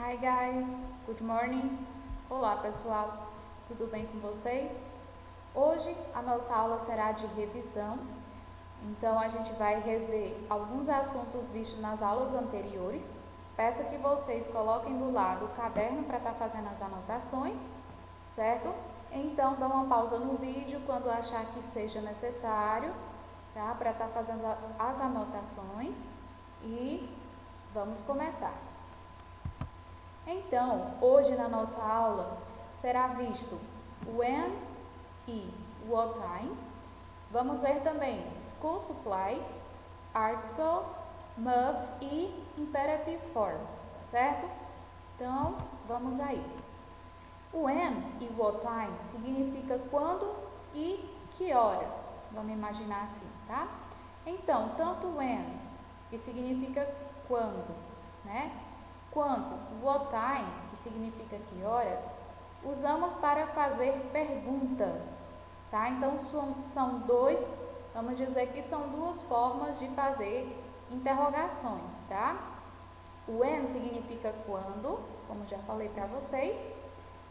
Hi guys, good morning. Olá pessoal, tudo bem com vocês? Hoje a nossa aula será de revisão, então a gente vai rever alguns assuntos vistos nas aulas anteriores. Peço que vocês coloquem do lado o caderno para estar fazendo as anotações, certo? Então dá uma pausa no vídeo quando achar que seja necessário, tá? Para estar fazendo as anotações e vamos começar. Então, hoje na nossa aula será visto when e what time. Vamos ver também school supplies, articles, must e imperative form, tá certo? Então, vamos aí. When e what time significa quando e que horas. Vamos imaginar assim, tá? Então, tanto when, que significa quando, né? Quanto what time, que significa que horas, usamos para fazer perguntas, tá? Então, são dois, vamos dizer que são duas formas de fazer interrogações, tá? When significa quando, como já falei para vocês,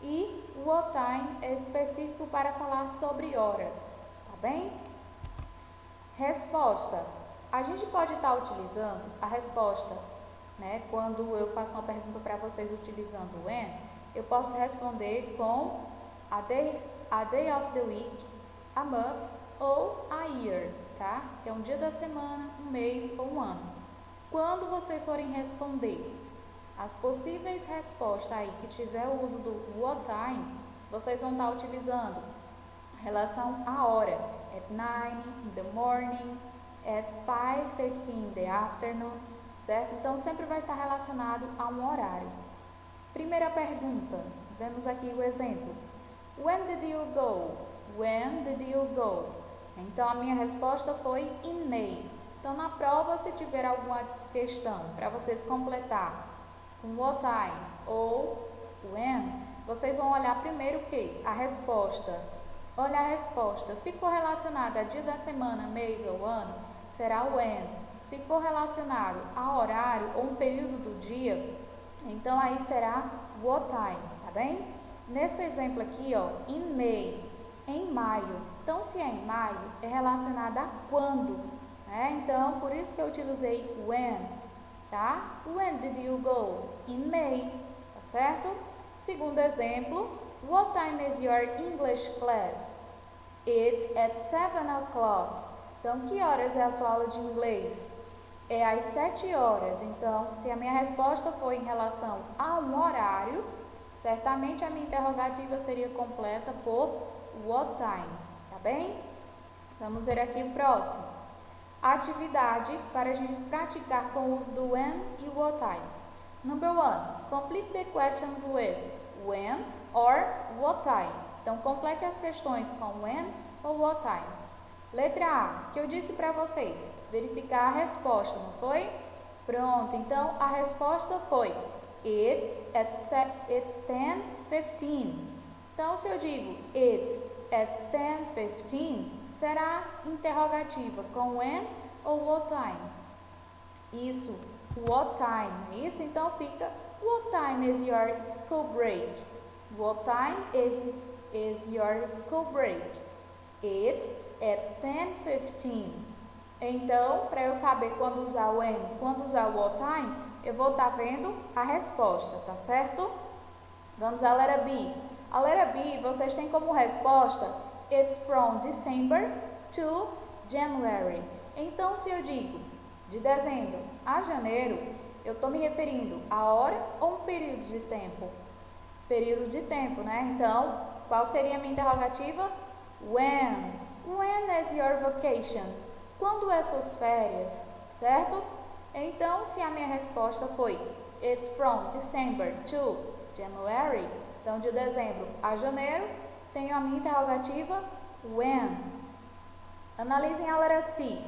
e what time é específico para falar sobre horas, tá bem? Resposta. A gente pode estar utilizando a resposta, né? Quando eu faço uma pergunta para vocês utilizando when, eu posso responder com a day of the week, a month ou a year, tá? Que é um dia da semana, um mês ou um ano. Quando vocês forem responder as possíveis respostas aí que tiver o uso do what time, vocês vão estar utilizando a relação à hora, at 9 in the morning, at 5:15 in the afternoon, certo? Então, sempre vai estar relacionado a um horário. Primeira pergunta, vemos aqui o exemplo. When did you go? When did you go? Então, a minha resposta foi in May. Então, na prova, se tiver alguma questão para vocês completar com what time ou when, vocês vão olhar primeiro o quê? A resposta. Olha a resposta. Se for relacionada a dia da semana, mês ou ano, será when. Se for relacionado a horário ou um período do dia, então aí será what time, tá bem? Nesse exemplo aqui, ó, in May, em maio. Então, se é em maio, é relacionado a quando, né? Então, por isso que eu utilizei when, tá? When did you go? In May, tá certo? Segundo exemplo, what time is your English class? It's at 7 o'clock. Então, que horas é a sua aula de inglês? É às 7 horas. Então, se a minha resposta for em relação a um horário, certamente a minha interrogativa seria completa por what time, tá bem? Vamos ver aqui o próximo. Atividade para a gente praticar com o uso do when e what time. Number 1. Complete the questions with when or what time. Então, complete as questões com when ou what time. Letra A, que eu disse para vocês, verificar a resposta, não foi? Pronto, então a resposta foi it's at 10:15. Então, se eu digo it's at 10:15, será interrogativa com when ou what time? Isso, what time, isso? Então fica what time is your school break? What time is your school break? It's at 10:15. Então, para eu saber quando usar o when, quando usar o what time, eu vou estar vendo a resposta, tá certo? Vamos à letra B. A letra B, vocês têm como resposta it's from December to January. Então, se eu digo de dezembro a janeiro, eu estou me referindo a hora ou um período de tempo? Período de tempo, né? Então, qual seria a minha interrogativa? When? When is your vacation? Quando é suas férias? Certo? Então, se a minha resposta foi it's from December to January, então de dezembro a janeiro, tenho a minha interrogativa when. Analisem a letra C.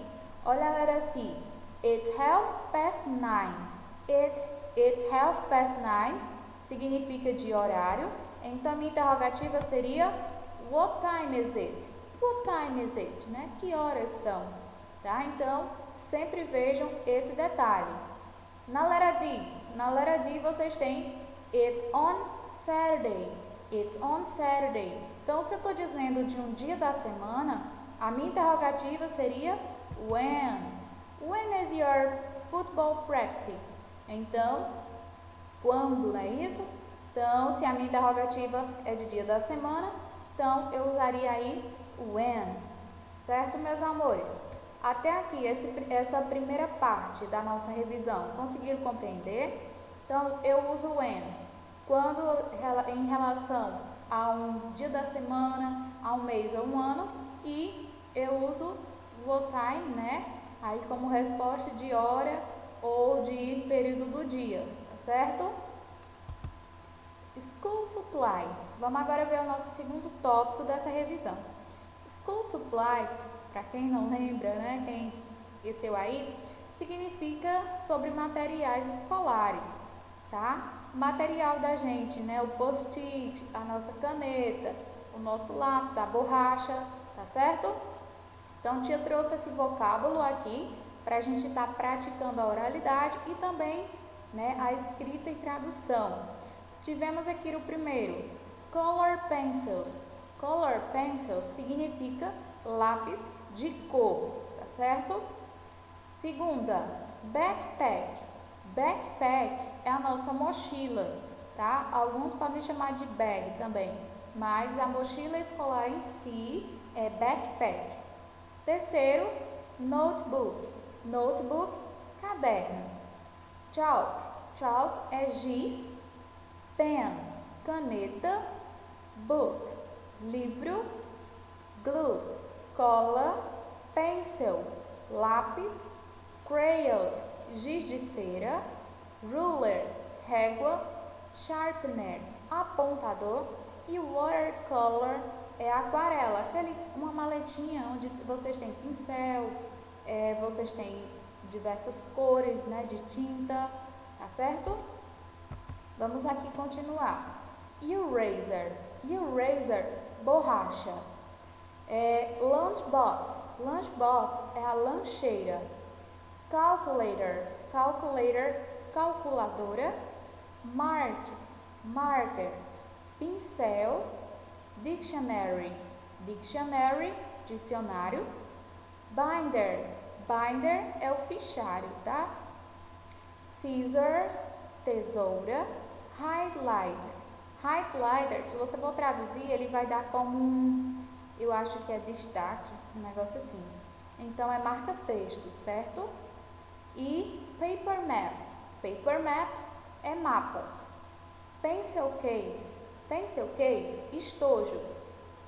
Olha a letra C. It's 9:30. It's 9:30 significa de horário. Então, a minha interrogativa seria what time is it? What time is it? Né? Que horas são? Tá? Então, sempre vejam esse detalhe. Na letra D vocês têm It's on Saturday. It's on Saturday. Então, se eu estou dizendo de um dia da semana, a minha interrogativa seria when. When is your football practice? Então, quando, não é isso? Então, se a minha interrogativa é de dia da semana, então eu usaria aí when. Certo, meus amores? Até aqui, essa primeira parte da nossa revisão, conseguiram compreender? Então, eu uso when quando em relação a um dia da semana, a um mês ou um ano, e eu uso what time, né? Aí como resposta de hora ou de período do dia, tá certo? School supplies. Vamos agora ver o nosso segundo tópico dessa revisão. School supplies, para quem não lembra, né? Quem esqueceu aí, significa sobre materiais escolares, tá? Material da gente, né? O post-it, a nossa caneta, o nosso lápis, a borracha, tá certo? Então, tia trouxe esse vocábulo aqui para a gente estar praticando a oralidade e também, né, a escrita e tradução. Tivemos aqui o primeiro, color pencils. Color pencils significa lápis de cor, tá certo? Segunda, backpack. Backpack é a nossa mochila, tá? Alguns podem chamar de bag também, mas a mochila escolar em si é backpack. Terceiro, notebook. Notebook, caderno. Chalk. Chalk é giz. Pen, caneta. Book, livro. Glue, cola. Pencil, lápis. Crayons, giz de cera. Ruler, régua. Sharpener, apontador. E watercolor é aquarela, uma maletinha onde vocês têm pincel, vocês têm diversas cores, né, de tinta, tá certo? Vamos aqui continuar. Eraser, eraser, borracha. Lunchbox, lunchbox é a lancheira. Calculator, calculator, calculadora. Marker, pincel. Dictionary, dictionary, dicionário. Binder, binder é o fichário, tá? Scissors, tesoura. Highlighter, highlighter, se você for traduzir, ele vai dar como eu acho que é destaque, um negócio assim. Então, é marca-texto, certo? E paper maps é mapas. Pencil case, pencil case, estojo.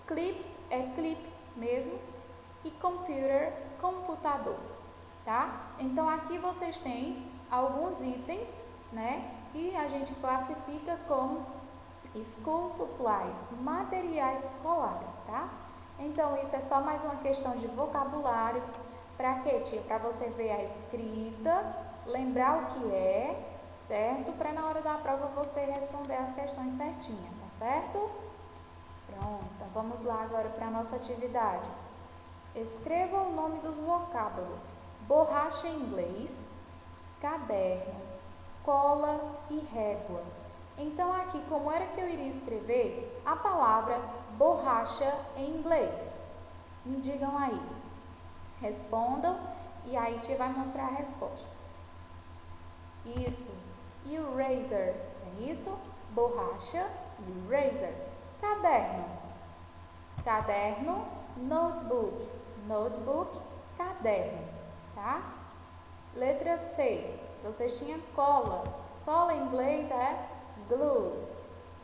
Clips é clip mesmo. E computer, computador, tá? Então, aqui vocês têm alguns itens, né, que a gente classifica como school supplies, materiais escolares, tá? Então, isso é só mais uma questão de vocabulário. Para quê, tia? Para você ver a escrita, lembrar o que é, certo? Para na hora da prova você responder as questões certinhas, tá certo? Pronto, então vamos lá agora para a nossa atividade. Escreva o nome dos vocábulos: borracha em inglês, caderno, cola e régua. Então, aqui, como era que eu iria escrever a palavra borracha em inglês? Me digam aí. Respondam e aí a tia vai mostrar a resposta. Isso. Eraser. É isso? Borracha, eraser. Caderno. Caderno, notebook. Notebook, caderno. Tá? Letra C. Vocês tinham cola. Cola em inglês é glue.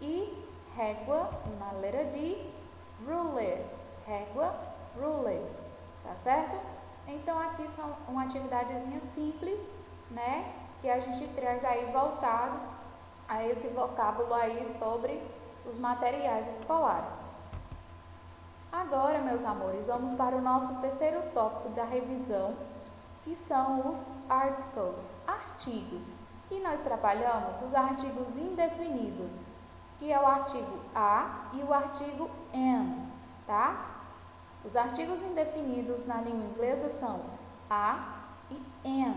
E régua, na letra D, ruler. Régua, ruler. Tá certo? Então, aqui são uma atividadezinha simples, né? Que a gente traz aí voltado a esse vocábulo aí sobre os materiais escolares. Agora, meus amores, vamos para o nosso terceiro tópico da revisão, que são os articles, artigos. E nós trabalhamos os artigos indefinidos, que é o artigo a e o artigo an, tá? Os artigos indefinidos na língua inglesa são a e an.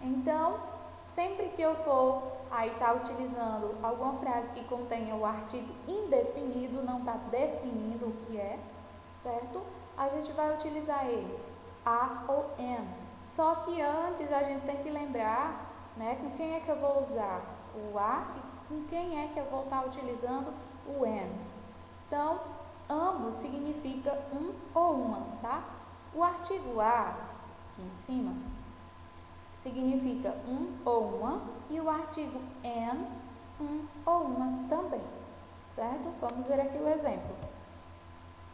Então, sempre que eu for aí está utilizando alguma frase que contenha o artigo indefinido, não está definindo o que é, certo? A gente vai utilizar eles, a ou an. Só que antes a gente tem que lembrar, né, com quem é que eu vou usar o a e com quem é que eu vou estar utilizando o an. Então, ambos significa um ou uma, tá? O artigo a, aqui em cima, significa um ou uma, e o artigo an, um ou uma também, certo? Vamos ver aqui o exemplo.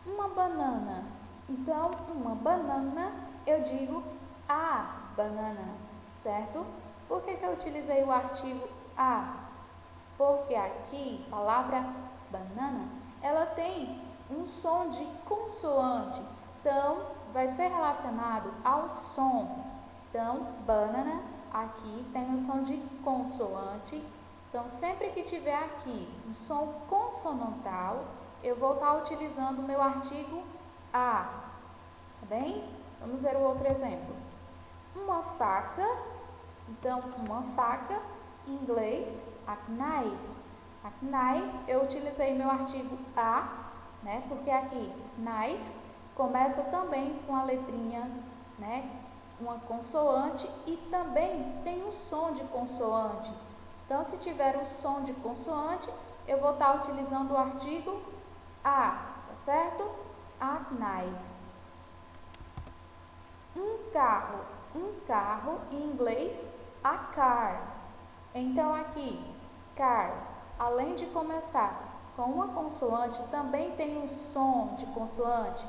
Uma banana. Então, uma banana, eu digo a banana, certo? Por que eu utilizei o artigo a? Porque aqui, a palavra banana, ela tem um som de consoante, então vai ser relacionado ao som. Então, banana, aqui tem o som de consoante. Então, sempre que tiver aqui um som consonantal, eu vou estar utilizando o meu artigo a, tá bem? Vamos ver o outro exemplo. Uma faca, então, uma faca, em inglês, a knife. A knife, eu utilizei meu artigo a, né? Porque aqui, knife, começa também com a letrinha, né? Uma consoante e também tem um som de consoante. Então, se tiver um som de consoante, eu vou estar utilizando o artigo a, tá certo? A knife. Um carro em inglês, a car. Então, aqui, car, além de começar com uma consoante, também tem um som de consoante,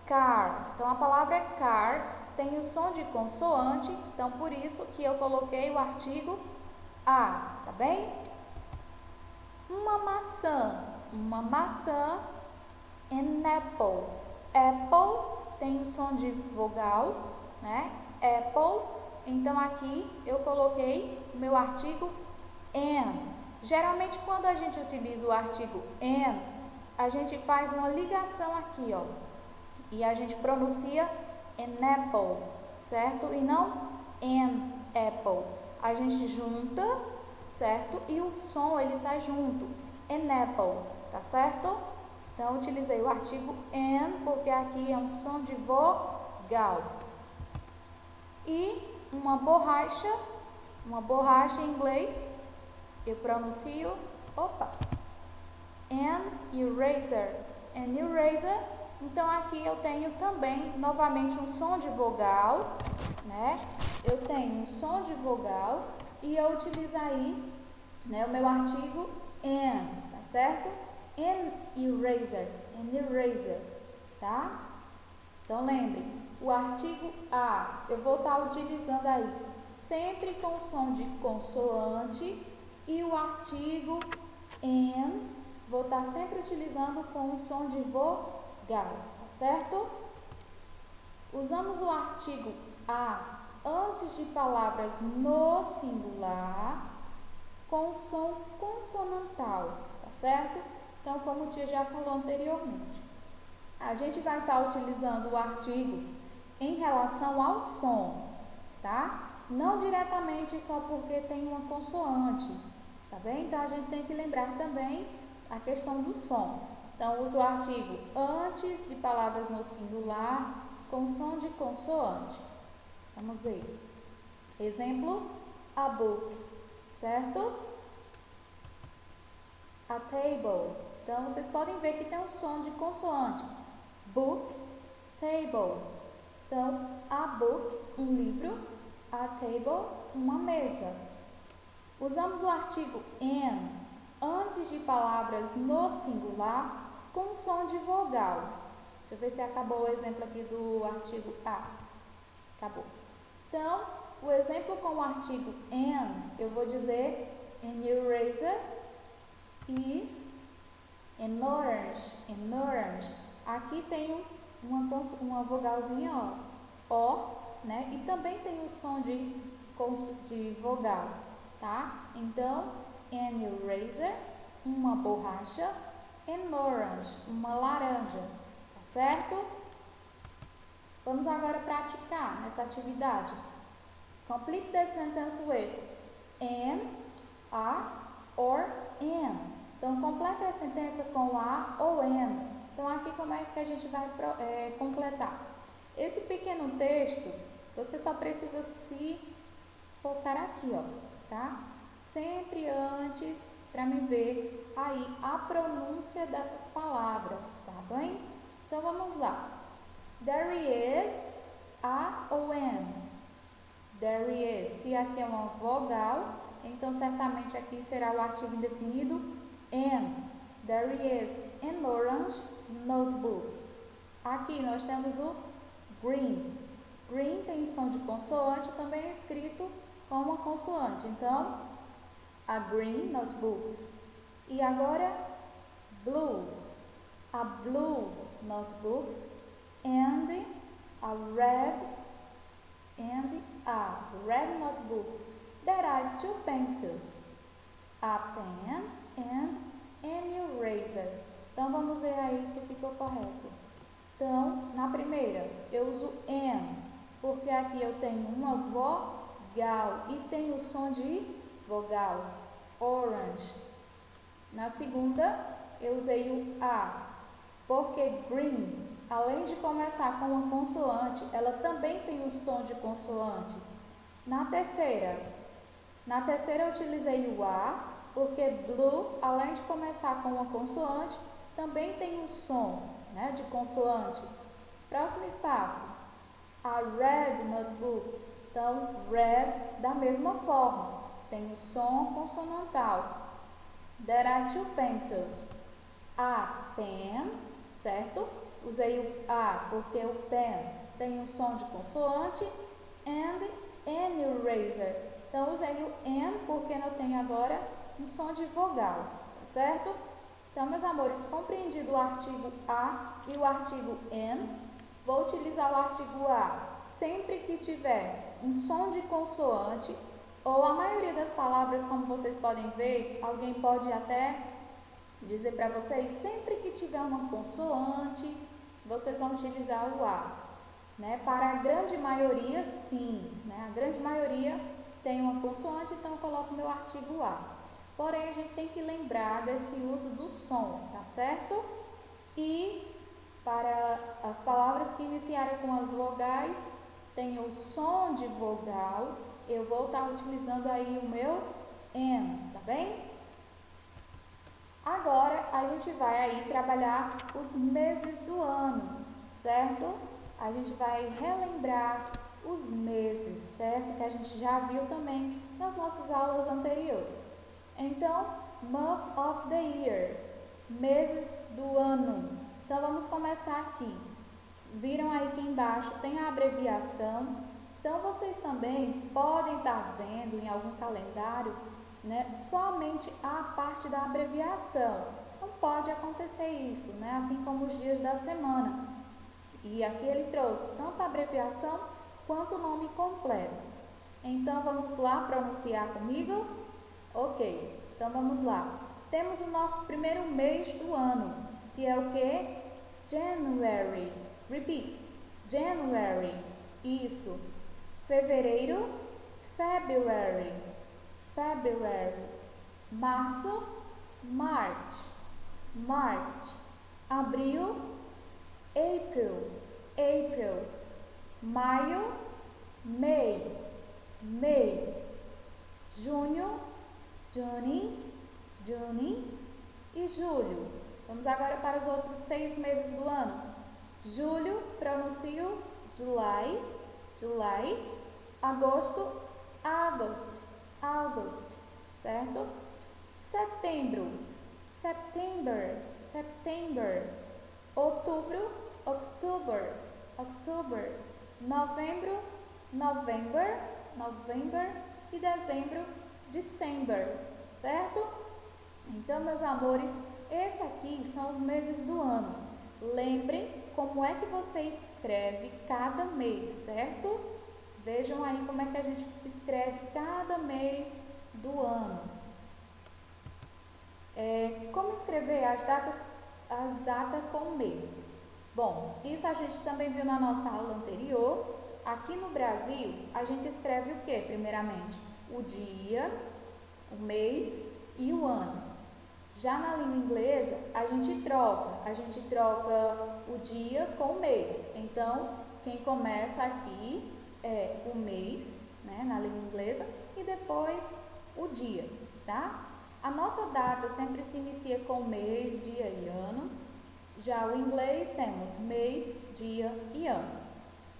car. Então, a palavra car tem o som de consoante, então por isso que eu coloquei o artigo a, tá bem? Uma maçã, an apple. Apple tem o som de vogal, né? Apple, então aqui eu coloquei o meu artigo an. Geralmente quando a gente utiliza o artigo an, a gente faz uma ligação aqui, ó, e a gente pronuncia an apple, certo? E não an apple. A gente junta, certo? E o som ele sai junto, an apple, tá certo? Então, eu utilizei o artigo an, porque aqui é um som de vogal. E uma borracha em inglês, eu pronuncio, an eraser. An eraser, então aqui eu tenho também, novamente, um som de vogal, né? Eu tenho um som de vogal e eu utilizo aí, né, o meu artigo an, tá certo? An eraser, tá? Então, lembre, o artigo a, eu vou estar utilizando aí sempre com som de consoante e o artigo an, vou estar sempre utilizando com o som de vogal, tá certo? Usamos o artigo a antes de palavras no singular com som consonantal, tá certo? Então, como o tia já falou anteriormente, a gente vai estar utilizando o artigo em relação ao som, tá? Não diretamente só porque tem uma consoante, tá bem? Então, a gente tem que lembrar também a questão do som. Então, uso o artigo antes de palavras no singular com som de consoante. Vamos ver. Exemplo, a book, certo? A table. Então, vocês podem ver que tem um som de consoante. Book, table. Então, a book, um livro. A table, uma mesa. Usamos o artigo an antes de palavras no singular com som de vogal. Deixa eu ver se acabou o exemplo aqui do artigo a. Acabou. Então, o exemplo com o artigo an, eu vou dizer an eraser e an orange. Aqui tem uma vogalzinha ó, né? E também tem o som de vogal, tá? Então, an eraser, uma borracha, an orange, uma laranja, tá certo? Vamos agora praticar nessa atividade. Complete the sentence with an a or an. Então, complete a sentença com a ou an. Então, aqui como é que a gente vai completar? Esse pequeno texto, você só precisa se focar aqui, ó, tá? Sempre antes, para me ver aí a pronúncia dessas palavras, tá bem? Então, vamos lá. There is a ou an. There is. Se aqui é uma vogal, então certamente aqui será o artigo indefinido an. There is an orange notebook. Aqui nós temos o green. Green tem som de consoante, também é escrito com uma consoante. Então, a green notebooks. E agora, blue. A blue notebooks and a red notebooks. There are two pencils, a pen and an eraser. Então, vamos ver aí se ficou correto. Então, na primeira, eu uso an, porque aqui eu tenho uma vogal e tem o som de vogal, orange. Na segunda, eu usei o a, porque green, além de começar com uma consoante, ela também tem o som de consoante. Na terceira eu utilizei o a, porque blue, além de começar com uma consoante, também tem o som, né, de consoante. Próximo espaço, a red notebook. Então, red da mesma forma, tem o som consonantal. There are two pencils. A pen, certo? Usei o a porque o pen tem um som de consoante. And an eraser. Então, usei o an porque eu tenho agora um som de vogal, tá certo? Então, meus amores, compreendido o artigo a e o artigo an, vou utilizar o artigo a sempre que tiver um som de consoante, ou a maioria das palavras, como vocês podem ver, alguém pode até dizer para vocês, sempre que tiver uma consoante, vocês vão utilizar o a, né? Para a grande maioria, sim, né? A grande maioria tem uma consoante, então eu coloco o meu artigo a. Porém, a gente tem que lembrar desse uso do som, tá certo? E para as palavras que iniciaram com as vogais, tem o som de vogal, eu vou estar utilizando aí o meu an, tá bem? Agora, a gente vai aí trabalhar os meses do ano, certo? A gente vai relembrar os meses, certo? Que a gente já viu também nas nossas aulas anteriores. Então, month of the years, meses do ano. Então, vamos começar aqui. Viram aí que embaixo tem a abreviação. Então, vocês também podem estar vendo em algum calendário, né, somente a parte da abreviação. Não pode acontecer isso, né? Assim como os dias da semana. E aqui ele trouxe tanto a abreviação quanto o nome completo. Então, vamos lá pronunciar comigo? Ok, então vamos lá. Temos o nosso primeiro mês do ano, que é o que? January. Repeat. January. Isso. Fevereiro. February. February. Março. March. March. Abril. April. April. Maio. May. May. Junho. June. June. E julho. Vamos agora para os outros 6 meses do ano. Julho, pronuncio July. July. Agosto, August. August. Certo? Setembro, September. September. Outubro, October. October. Novembro, November. November. E dezembro, December. Certo? Então, meus amores, esses aqui são os meses do ano. Lembrem como é que você escreve cada mês, certo? Vejam aí como é que a gente escreve cada mês do ano. Como escrever as datas com meses? Bom, isso a gente também viu na nossa aula anterior. Aqui no Brasil, a gente escreve o que, primeiramente? O dia, o mês e o ano. Já na língua inglesa, a gente troca o dia com o mês. Então, quem começa aqui é o mês, né, na língua inglesa, e depois o dia, tá? A nossa data sempre se inicia com mês, dia e ano. Já o inglês temos mês, dia e ano.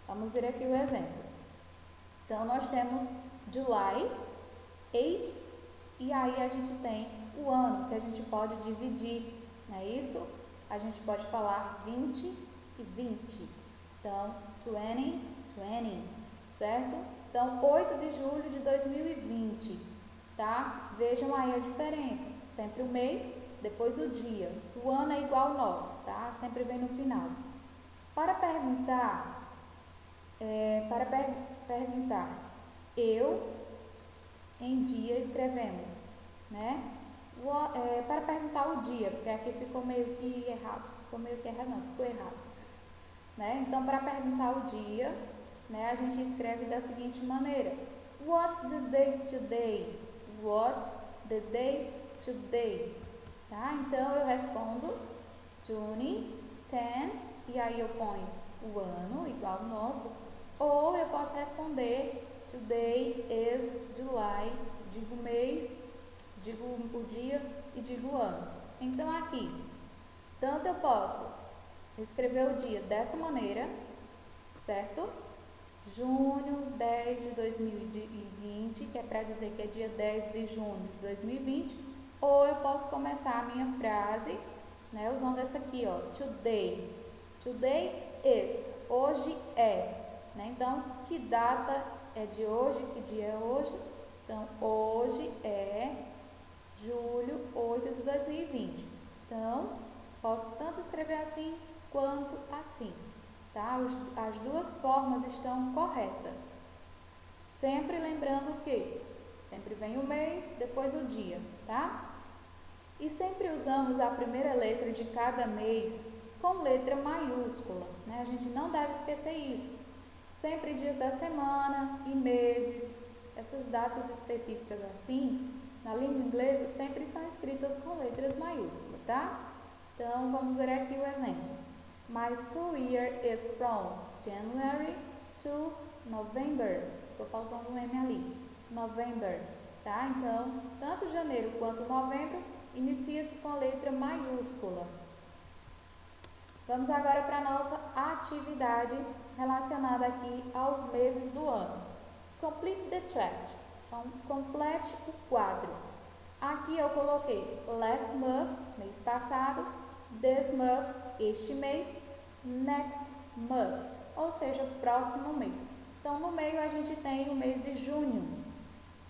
Vamos ver aqui o exemplo. Então, nós temos July 8, e aí a gente tem o ano, que a gente pode dividir, não é isso? A gente pode falar 20 e 20. Então, 20, 20, certo? Então, 8 de julho de 2020, tá? Vejam aí a diferença. Sempre o mês, depois o dia. O ano é igual ao nosso, tá? Sempre vem no final. Para perguntar, eu em dia escrevemos, né? Para perguntar o dia, porque aqui ficou meio que errado. Ficou errado. Né? Então, para perguntar o dia, né, a gente escreve da seguinte maneira: What's the date today? What's the date today? Tá? Então, eu respondo June 10, e aí eu ponho o ano, igual ao nosso, ou eu posso responder Today is July, digo o mês, digo o dia e digo o ano. Então, aqui, tanto eu posso escrever o dia dessa maneira, certo? Junho 10 de 2020, que é para dizer que é dia 10 de junho de 2020, ou eu posso começar a minha frase, né, usando essa aqui, ó, today. Today is, hoje é, né? Então, que data é de hoje, que dia é hoje? Então, hoje é julho 8 de 2020. Então, posso tanto escrever assim quanto assim, tá? As duas formas estão corretas. Sempre lembrando que sempre vem o mês, depois o dia, tá? E sempre usamos a primeira letra de cada mês com letra maiúscula, né? A gente não deve esquecer isso. Sempre dias da semana e meses, essas datas específicas assim, na língua inglesa sempre são escritas com letras maiúsculas, tá? Então, vamos ver aqui o exemplo. My school year is from January to November. Estou faltando um M ali. November, tá? Então, tanto janeiro quanto novembro inicia-se com a letra maiúscula. Vamos agora para a nossa atividade relacionada aqui aos meses do ano. Complete the track. Então, complete o quadro. Aqui eu coloquei last month, mês passado, this month, este mês, next month, ou seja, próximo mês. Então, no meio a gente tem o mês de junho.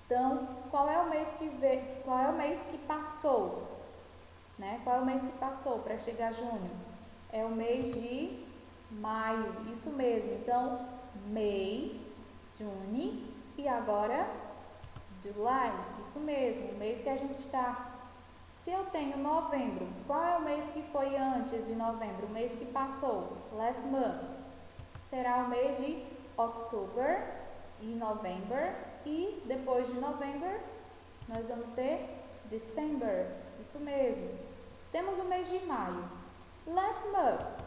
Então, qual é o mês que passou? Né? Qual é o mês que passou para chegar a junho? É o mês de maio, isso mesmo. Então, May, June e agora July, isso mesmo, o mês que a gente está. Se eu tenho novembro, qual é o mês que foi antes de novembro? O mês que passou, last month. Será o mês de October e November. E depois de November, nós vamos ter December, isso mesmo. Temos o mês de maio, last month,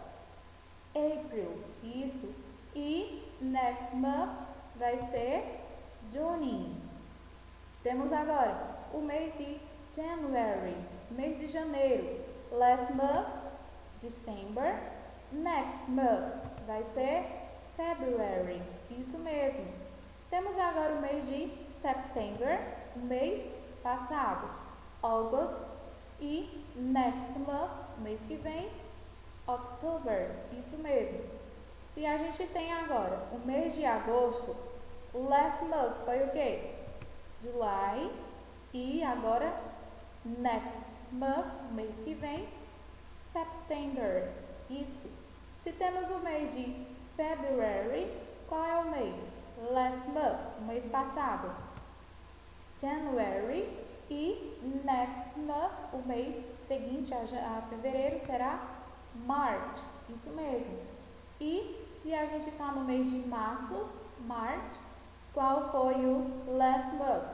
April, isso. E next month vai ser June. Temos agora o mês de January, mês de janeiro. Last month, December. Next month vai ser February, isso mesmo. Temos agora o mês de September, mês passado. August e next month, mês que vem, October, isso mesmo. Se a gente tem agora o mês de agosto, o last month foi o quê? July e agora next month, mês que vem, September, isso. Se temos o mês de February, qual é o mês? Last month, o mês passado, January e next month, o mês seguinte a fevereiro será March, isso mesmo. E se a gente está no mês de março, March, qual foi o last month?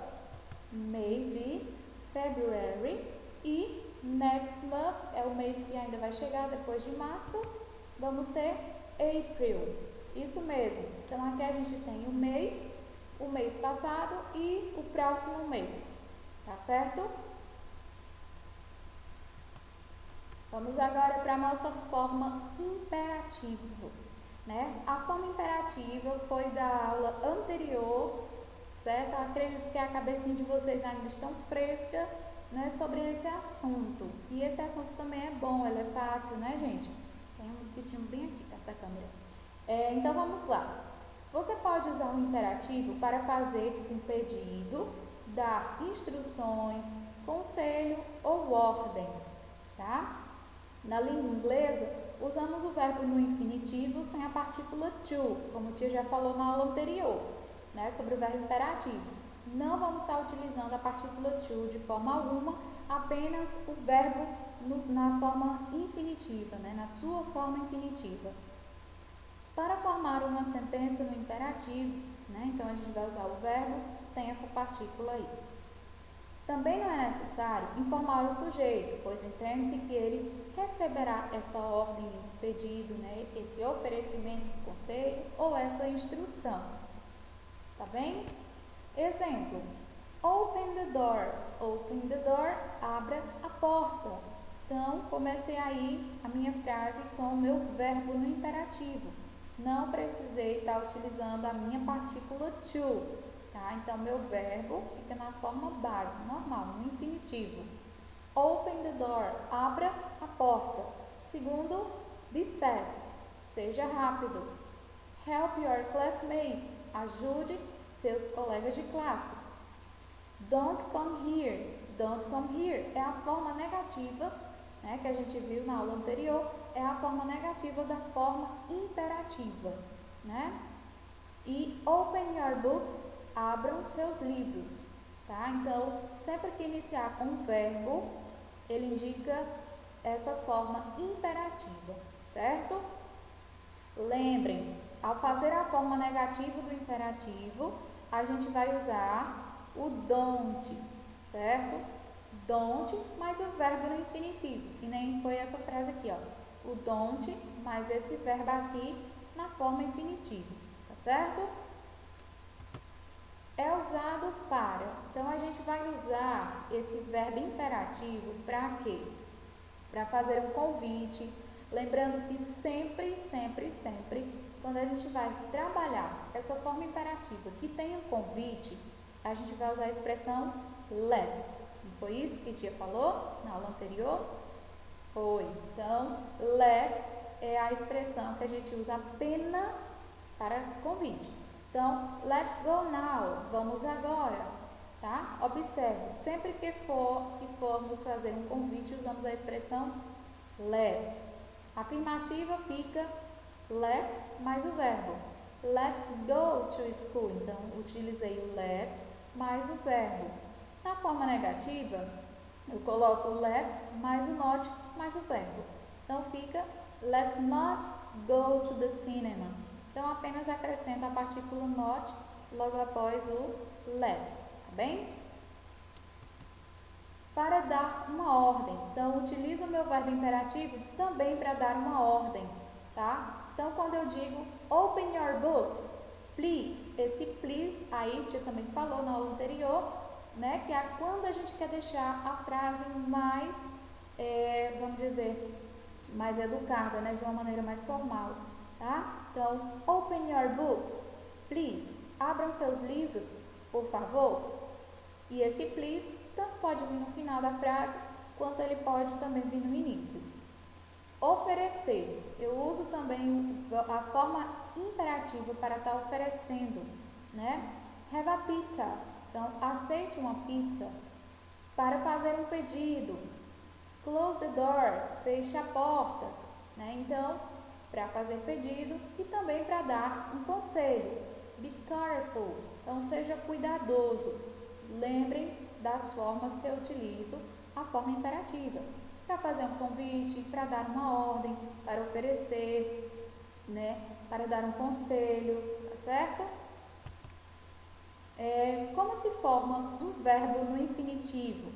mês de February. E next month é o mês que ainda vai chegar depois de março. Vamos ter April. Isso mesmo. Então, aqui a gente tem o mês passado e o próximo mês. Tá certo? Vamos agora para a nossa forma imperativa, né? A forma imperativa foi da aula anterior, certo? Acredito que a cabecinha de vocês ainda estão fresca, né, sobre esse assunto. E esse assunto também é bom, ele é fácil, né, gente? Tem um mosquitinho bem aqui perto da câmera. Então, vamos lá. Você pode usar o imperativo para fazer um pedido, dar instruções, conselho ou ordens, tá? Na língua inglesa, usamos o verbo no infinitivo sem a partícula to, como o tia já falou na aula anterior, né, sobre o verbo imperativo. Não vamos estar utilizando a partícula to de forma alguma, apenas o verbo na forma infinitiva, né, na sua forma infinitiva. Para formar uma sentença no imperativo, né, então a gente vai usar o verbo sem essa partícula aí. Também não é necessário informar o sujeito, pois entende-se que ele receberá essa ordem, esse pedido, né, esse oferecimento de conselho ou essa instrução. Tá bem? Exemplo: open the door. Open the door, abra a porta. Então, comecei aí a minha frase com o meu verbo no imperativo. Não precisei estar utilizando a minha partícula to. Tá? Então, meu verbo fica na forma base, normal, no infinitivo. Open the door, abra a porta. Segundo, be fast, seja rápido. Help your classmate, ajude seus colegas de classe. Don't come here é a forma negativa, né, que a gente viu na aula anterior, é a forma negativa da forma imperativa, né? E open your books, abram seus livros, tá? Então, sempre que iniciar com verbo, ele indica essa forma imperativa, certo? Lembrem, ao fazer a forma negativa do imperativo, a gente vai usar o don't, certo? Don't mais o verbo no infinitivo, que nem foi essa frase aqui, ó. O don't mais esse verbo aqui na forma infinitiva, tá certo? É usado para. Então, a gente vai usar esse verbo imperativo para quê? Para fazer um convite. Lembrando que sempre, quando a gente vai trabalhar essa forma imperativa que tem um convite, a gente vai usar a expressão let's. Não foi isso que a tia falou na aula anterior? Foi. Então, let's é a expressão que a gente usa apenas para convite. Então, let's go now, vamos agora, tá? Observe, sempre que formos fazer um convite, usamos a expressão let's. Afirmativa fica let's mais o verbo. Let's go to school. Então, utilizei o let's mais o verbo. Na forma negativa, eu coloco let's mais o not mais o verbo. Então, fica let's not go to the cinema. Então, apenas acrescenta a partícula not logo após o let's, tá bem? Para dar uma ordem. Então, utilizo o meu verbo imperativo também para dar uma ordem, tá? Então, quando eu digo open your books, please, esse please aí, tia também falou na aula anterior, né? Que é quando a gente quer deixar a frase mais, vamos dizer, mais educada, né? De uma maneira mais formal, tá? Então, open your books, please. Abram seus livros, por favor. E esse please tanto pode vir no final da frase, quanto ele pode também vir no início. Oferecer. Eu uso também a forma imperativa para estar oferecendo, né? Have a pizza. Então, aceite uma pizza. Para fazer um pedido. Close the door. Feche a porta, né? Então, para fazer pedido e também para dar um conselho. Be careful. Então, seja cuidadoso. Lembrem das formas que eu utilizo a forma imperativa. Para fazer um convite, para dar uma ordem, para oferecer, né? Para dar um conselho, tá certo? Como se forma um verbo no infinitivo?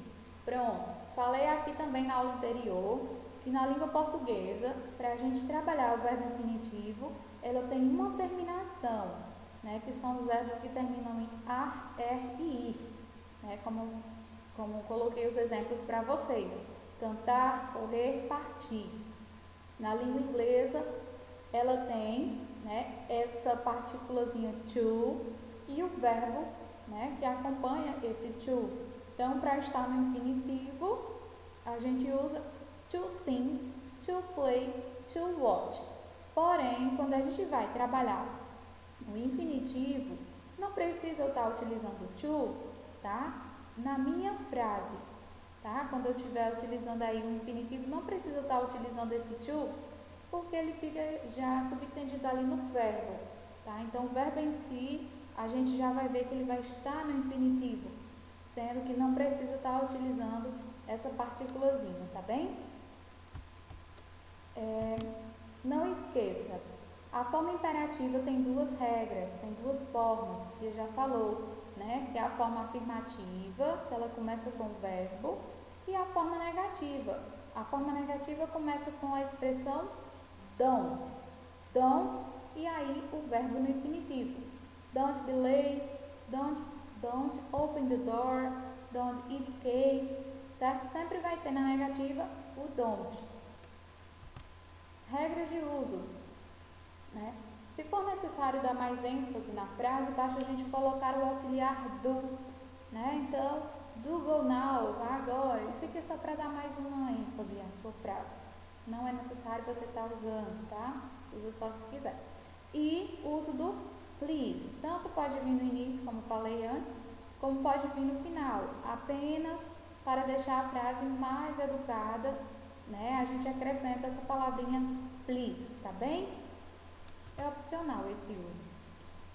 Pronto, falei aqui também na aula anterior que na língua portuguesa, para a gente trabalhar o verbo infinitivo, ela tem uma terminação, né, que são os verbos que terminam em ar, er e ir, né, como coloquei os exemplos para vocês: cantar, correr, partir. Na língua inglesa, ela tem, né, essa partículazinha to e o verbo, né, que acompanha esse to. Então, para estar no infinitivo, a gente usa to sing, to play, to watch. Porém, quando a gente vai trabalhar no infinitivo, não precisa eu estar utilizando to, tá? Na minha frase, tá? Quando eu estiver utilizando aí o infinitivo, não precisa eu estar utilizando esse to, porque ele fica já subentendido ali no verbo, tá? Então, o verbo em si, a gente já vai ver que ele vai estar no infinitivo, sendo que não precisa estar utilizando essa partículazinha, tá bem? Não esqueça, a forma imperativa tem duas regras, tem duas formas, que a gente já falou, né? Que é a forma afirmativa, que ela começa com o verbo, e a forma negativa. A forma negativa começa com a expressão don't. Don't, e aí o verbo no infinitivo. Don't be late, don't open the door, don't eat cake, certo? Sempre vai ter na negativa o don't. Regras de uso, né? Se for necessário dar mais ênfase na frase, basta a gente colocar o auxiliar do, né? Então, do go now, vá agora. Isso aqui é só para dar mais uma ênfase à sua frase. Não é necessário você estar usando, tá? Usa só se quiser. E o uso do please. Tanto pode vir no início, como falei antes, como pode vir no final. Apenas para deixar a frase mais educada, né? A gente acrescenta essa palavrinha please, tá bem? É opcional esse uso.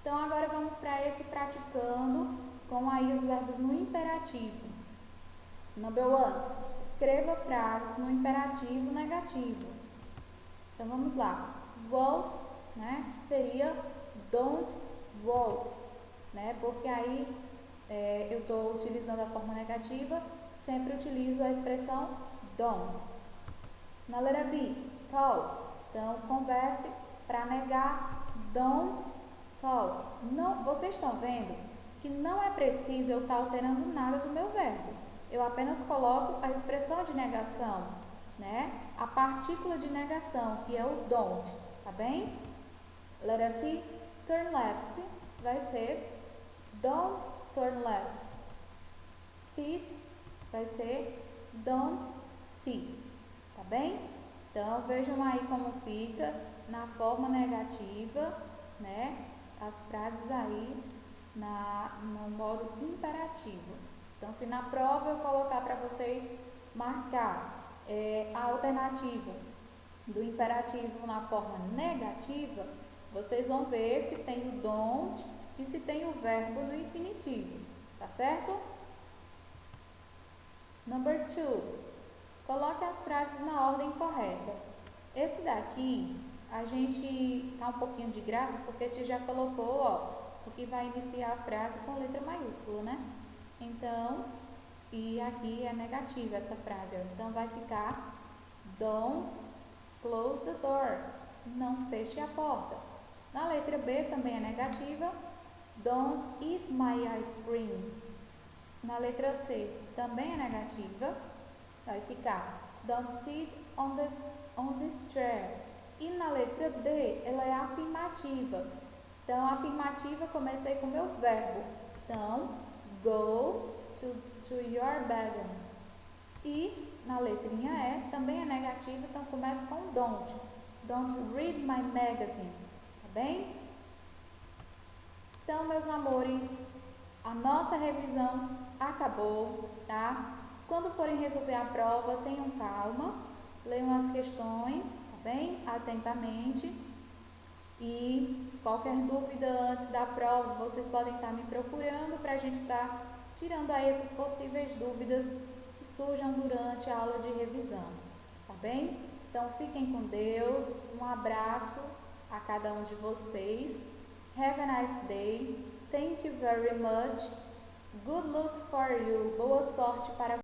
Então, agora vamos para esse praticando com aí os verbos no imperativo. Number 1. Escreva frases no imperativo negativo. Então, vamos lá. Walk, né? Seria don't walk, né? Porque aí eu estou utilizando a forma negativa, sempre utilizo a expressão don't. Na letra B, talk. Então, converse. Para negar, don't talk. Não, vocês estão vendo que não é preciso eu estar alterando nada do meu verbo. Eu apenas coloco a expressão de negação, né? A partícula de negação, que é o don't, tá bem? Letra C, turn left, vai ser don't turn left. Sit, vai ser don't sit, tá bem? Então, vejam aí como fica na forma negativa, né? As frases aí no modo imperativo. Então, se na prova eu colocar para vocês marcar a alternativa do imperativo na forma negativa, vocês vão ver se tem o don't e se tem o verbo no infinitivo, tá certo? Number 2. Coloque as frases na ordem correta. Esse daqui, a gente tá um pouquinho de graça porque a gente já colocou, ó, o que vai iniciar a frase com letra maiúscula, né? Então, e aqui é negativa essa frase, ó. Então vai ficar don't close the door. Não feche a porta. Na letra B também é negativa. Don't eat my ice cream. Na letra C também é negativa. Vai ficar don't sit on this chair. E na letra D, ela é afirmativa. Então, afirmativa, comecei com o meu verbo. Então, go to your bedroom. E na letrinha E, também é negativa, então começa com don't. Don't read my magazine. Tá bem? Então, meus amores, a nossa revisão acabou, tá? Quando forem resolver a prova, tenham calma, leiam as questões, tá bem? Atentamente. E qualquer dúvida antes da prova, vocês podem estar me procurando para a gente estar tirando aí essas possíveis dúvidas que surjam durante a aula de revisão, tá bem? Então, fiquem com Deus, um abraço a cada um de vocês. Have a nice day. Thank you very much. Good luck for you. Boa sorte para